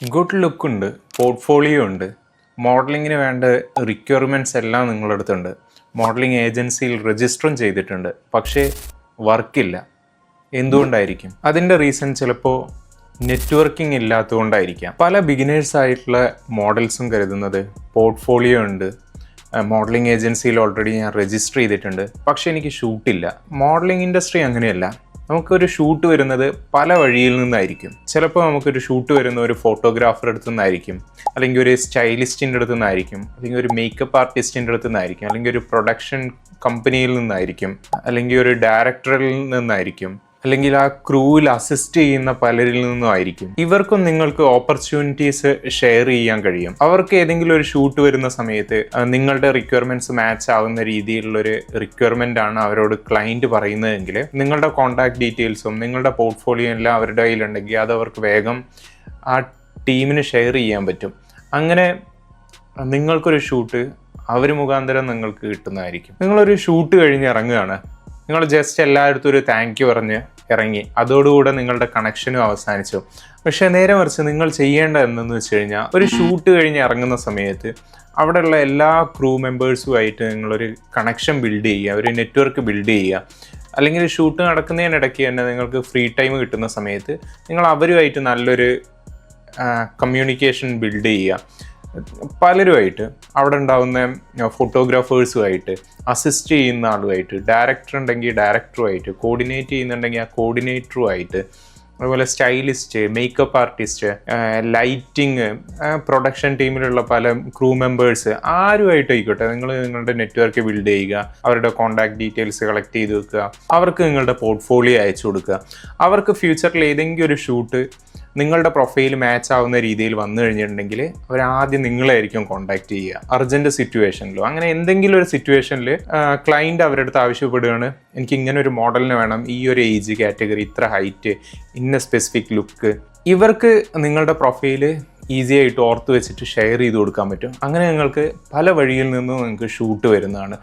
Good ലുക്കുണ്ട്, portfolio ഉണ്ട്, മോഡലിങ്ങിന് വേണ്ട requirements എല്ലാം നിങ്ങളുടെ അടുത്തുണ്ട്, മോഡലിംഗ് ഏജൻസിയിൽ രജിസ്റ്ററും ചെയ്തിട്ടുണ്ട്. പക്ഷേ വർക്കില്ല. എന്തുകൊണ്ടായിരിക്കും? അതിൻ്റെ റീസൺ ചിലപ്പോൾ നെറ്റ്വർക്കിംഗ് ഇല്ലാത്തതുകൊണ്ടായിരിക്കാം. പല ബിഗിനേഴ്സ് ആയിട്ടുള്ള മോഡൽസും കരുതുന്നത് പോർട്ട്ഫോളിയോ ഉണ്ട്, മോഡലിംഗ് ഏജൻസിയിൽ ഓൾറെഡി ഞാൻ രജിസ്റ്റർ ചെയ്തിട്ടുണ്ട്, പക്ഷേ എനിക്ക് ഷൂട്ടില്ല. മോഡലിംഗ് ഇൻഡസ്ട്രി അങ്ങനെയല്ല. നമുക്കൊരു ഷൂട്ട് വരുന്നത് പല വഴിയിൽ നിന്നായിരിക്കും. ചിലപ്പോൾ നമുക്കൊരു ഷൂട്ട് വരുന്ന ഒരു ഫോട്ടോഗ്രാഫർ അടുത്തു നിന്നായിരിക്കും, അല്ലെങ്കിൽ ഒരു സ്റ്റൈലിസ്റ്റിൻ്റെ അടുത്തു നിന്നായിരിക്കും, അല്ലെങ്കിൽ ഒരു മേക്കപ്പ് ആർട്ടിസ്റ്റിൻ്റെ അടുത്തു നിന്നായിരിക്കും, അല്ലെങ്കിൽ ഒരു പ്രൊഡക്ഷൻ കമ്പനിയിൽ നിന്നായിരിക്കും, അല്ലെങ്കിൽ ഒരു ഡയറക്ടറിൽ നിന്നായിരിക്കും, അല്ലെങ്കിൽ ആ ക്രൂവിൽ അസിസ്റ്റ് ചെയ്യുന്ന പലരിൽ നിന്നും ആയിരിക്കും. ഇവർക്കും നിങ്ങൾക്ക് ഓപ്പർച്യൂണിറ്റീസ് ഷെയർ ചെയ്യാൻ കഴിയും. അവർക്ക് ഏതെങ്കിലും ഒരു ഷൂട്ട് വരുന്ന സമയത്ത് നിങ്ങളുടെ റിക്വയർമെന്റ്സ് മാച്ച് ആവുന്ന രീതിയിലുള്ളൊരു റിക്വയർമെന്റ് ആണ് അവരോട് ക്ലയന്റ് പറയുന്നതെങ്കിൽ നിങ്ങളുടെ കോൺടാക്ട് ഡീറ്റെയിൽസും നിങ്ങളുടെ പോർട്ട്ഫോളിയോ എല്ലാം അവരുടെ കയ്യിലുണ്ടെങ്കിൽ അത് അവർക്ക് വേഗം ആ ടീമിന് ഷെയർ ചെയ്യാൻ പറ്റും. അങ്ങനെ നിങ്ങൾക്കൊരു ഷൂട്ട് അവർ മുഖാന്തരം നിങ്ങൾക്ക് കിട്ടുന്നതായിരിക്കും. നിങ്ങളൊരു ഷൂട്ട് കഴിഞ്ഞ് ഇറങ്ങുകയാണ്, നിങ്ങൾ ജസ്റ്റ് എല്ലായിടത്തും ഒരു താങ്ക് യു പറഞ്ഞ് ഇറങ്ങി, അതോടുകൂടെ നിങ്ങളുടെ കണക്ഷനും അവസാനിച്ചു. പക്ഷേ നേരെ മറിച്ച് നിങ്ങൾ ചെയ്യേണ്ടത് എന്തെന്ന് വെച്ച് കഴിഞ്ഞാൽ, ഒരു ഷൂട്ട് കഴിഞ്ഞ് ഇറങ്ങുന്ന സമയത്ത് അവിടെയുള്ള എല്ലാ ക്രൂ മെമ്പേഴ്സുമായിട്ട് നിങ്ങളൊരു കണക്ഷൻ ബിൽഡ് ചെയ്യുക, ഒരു നെറ്റ്വർക്ക് ബിൽഡ് ചെയ്യുക. അല്ലെങ്കിൽ ഷൂട്ട് നടക്കുന്നതിനിടയ്ക്ക് തന്നെ നിങ്ങൾക്ക് ഫ്രീ ടൈം കിട്ടുന്ന സമയത്ത് നിങ്ങൾ അവരുമായിട്ട് നല്ലൊരു കമ്മ്യൂണിക്കേഷൻ ബിൽഡ് ചെയ്യുക. പലരുമായിട്ട്, അവിടെ ഉണ്ടാകുന്ന ഫോട്ടോഗ്രാഫേഴ്സുമായിട്ട്, അസിസ്റ്റ് ചെയ്യുന്ന ആളുമായിട്ട്, ഡയറക്ടർ ഉണ്ടെങ്കിൽ ഡയറക്ടറുമായിട്ട്, കോർഡിനേറ്റ് ചെയ്യുന്നുണ്ടെങ്കിൽ ആ കോർഡിനേറ്ററുമായിട്ട്, അതുപോലെ stylist, makeup artist, lighting, production ടീമിലുള്ള പല ക്രൂ മെമ്പേഴ്സ്, ആരുമായിട്ട് ആയിക്കോട്ടെ നിങ്ങൾ നിങ്ങളുടെ നെറ്റ്വർക്ക് ബിൽഡ് ചെയ്യുക. അവരുടെ കോൺടാക്ട് ഡീറ്റെയിൽസ് കളക്ട് ചെയ്ത് വെക്കുക, അവർക്ക് നിങ്ങളുടെ പോർട്ട്ഫോളിയോ അയച്ചു കൊടുക്കുക. അവർക്ക് ഫ്യൂച്ചറിൽ ഏതെങ്കിലും ഒരു ഷൂട്ട് നിങ്ങളുടെ പ്രൊഫൈൽ മാച്ച് ആവുന്ന രീതിയിൽ വന്നു കഴിഞ്ഞിട്ടുണ്ടെങ്കിൽ അവരാദ്യം നിങ്ങളായിരിക്കും കോൺടാക്ട് ചെയ്യുക. അർജൻറ്റ് സിറ്റുവേഷനിലോ അങ്ങനെ എന്തെങ്കിലും ഒരു സിറ്റുവേഷനിൽ ക്ലയൻറ്റ് അവരുടെ അടുത്ത് ആവശ്യപ്പെടുകയാണ്, എനിക്ക് ഇങ്ങനെ ഒരു മോഡലിന് വേണം, ഈ ഒരു ഏജ് കാറ്റഗറി, ഇത്ര ഹൈറ്റ്, ഇന്ന സ്പെസിഫിക് ലുക്ക്. ഇവർക്ക് നിങ്ങളുടെ പ്രൊഫൈല് ഈസി ആയിട്ട് ഓർത്ത് വെച്ചിട്ട് ഷെയർ ചെയ്ത് കൊടുക്കാൻ പറ്റും. അങ്ങനെ നിങ്ങൾക്ക് പല വഴിയിൽ നിന്നും നിങ്ങൾക്ക് ഷൂട്ട് വരുന്നതാണ്.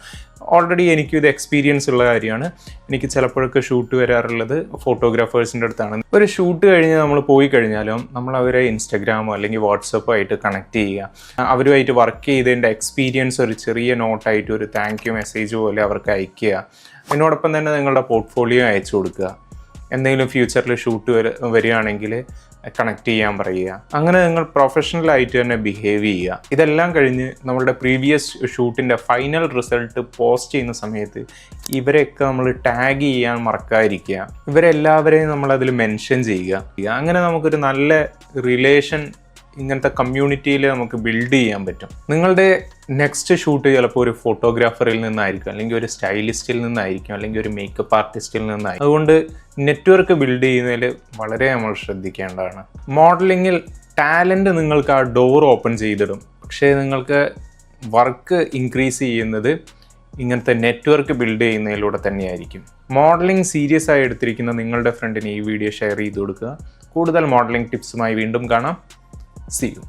ഓൾറെഡി എനിക്കും ഇത് എക്സ്പീരിയൻസ് ഉള്ള കാര്യമാണ്. എനിക്ക് ചിലപ്പോഴൊക്കെ ഷൂട്ട് വരാറുള്ളത് ഫോട്ടോഗ്രാഫേഴ്സിൻ്റെ അടുത്താണ്. ഒരു ഷൂട്ട് കഴിഞ്ഞ് നമ്മൾ പോയി കഴിഞ്ഞാലും നമ്മൾ അവരെ ഇൻസ്റ്റഗ്രാമോ അല്ലെങ്കിൽ വാട്സപ്പോ ആയിട്ട് കണക്ട് ചെയ്യുക. അവരുമായിട്ട് വർക്ക് ചെയ്തതിൻ്റെ എക്സ്പീരിയൻസ് ഒരു ചെറിയ നോട്ടായിട്ട് ഒരു താങ്ക് യു മെസ്സേജ് പോലെ അവർക്ക് അയയ്ക്കുക. അതിനോടൊപ്പം തന്നെ നിങ്ങളുടെ പോർട്ട്ഫോളിയോ അയച്ചു കൊടുക്കുക. എന്തെങ്കിലും ഫ്യൂച്ചറിൽ ഷൂട്ട് വരികയാണെങ്കിൽ കണക്ട് ചെയ്യാൻ പറയുക. അങ്ങനെ നിങ്ങൾ പ്രൊഫഷണലായിട്ട് തന്നെ ബിഹേവ് ചെയ്യുക. ഇതെല്ലാം കഴിഞ്ഞ് നമ്മളുടെ പ്രീവിയസ് ഷൂട്ടിൻ്റെ ഫൈനൽ റിസൾട്ട് പോസ്റ്റ് ചെയ്യുന്ന സമയത്ത് ഇവരെയൊക്കെ നമ്മൾ ടാഗ് ചെയ്യാൻ മറക്കാതിരിക്കുക. ഇവരെല്ലാവരെയും നമ്മളതിൽ മെൻഷൻ ചെയ്യുക. അങ്ങനെ നമുക്കൊരു നല്ല റിലേഷൻ ഇങ്ങനത്തെ കമ്മ്യൂണിറ്റിയിൽ നമുക്ക് ബിൽഡ് ചെയ്യാൻ പറ്റും. നിങ്ങളുടെ നെക്സ്റ്റ് ഷൂട്ട് ചിലപ്പോൾ ഒരു ഫോട്ടോഗ്രാഫറിൽ നിന്നായിരിക്കും, അല്ലെങ്കിൽ ഒരു സ്റ്റൈലിസ്റ്റിൽ നിന്നായിരിക്കും, അല്ലെങ്കിൽ ഒരു മേക്കപ്പ് ആർട്ടിസ്റ്റിൽ നിന്നായിരിക്കും. അതുകൊണ്ട് നെറ്റ്വർക്ക് ബിൽഡ് ചെയ്യുന്നതിൽ വളരെ നമ്മൾ ശ്രദ്ധിക്കേണ്ടതാണ്. മോഡലിങ്ങിൽ ടാലൻറ്റ് നിങ്ങൾക്ക് ആ ഡോർ ഓപ്പൺ ചെയ്തിടും. പക്ഷേ നിങ്ങൾക്ക് വർക്ക് ഇൻക്രീസ് ചെയ്യുന്നത് ഇങ്ങനത്തെ നെറ്റ്വർക്ക് ബിൽഡ് ചെയ്യുന്നതിലൂടെ തന്നെയായിരിക്കും. മോഡലിംഗ് സീരിയസ് ആയി എടുത്തിരിക്കുന്ന നിങ്ങളുടെ ഫ്രണ്ടിന് ഈ വീഡിയോ ഷെയർ ചെയ്ത് കൊടുക്കുക. കൂടുതൽ മോഡലിംഗ് ടിപ്സുമായി വീണ്ടും കാണാം. See you.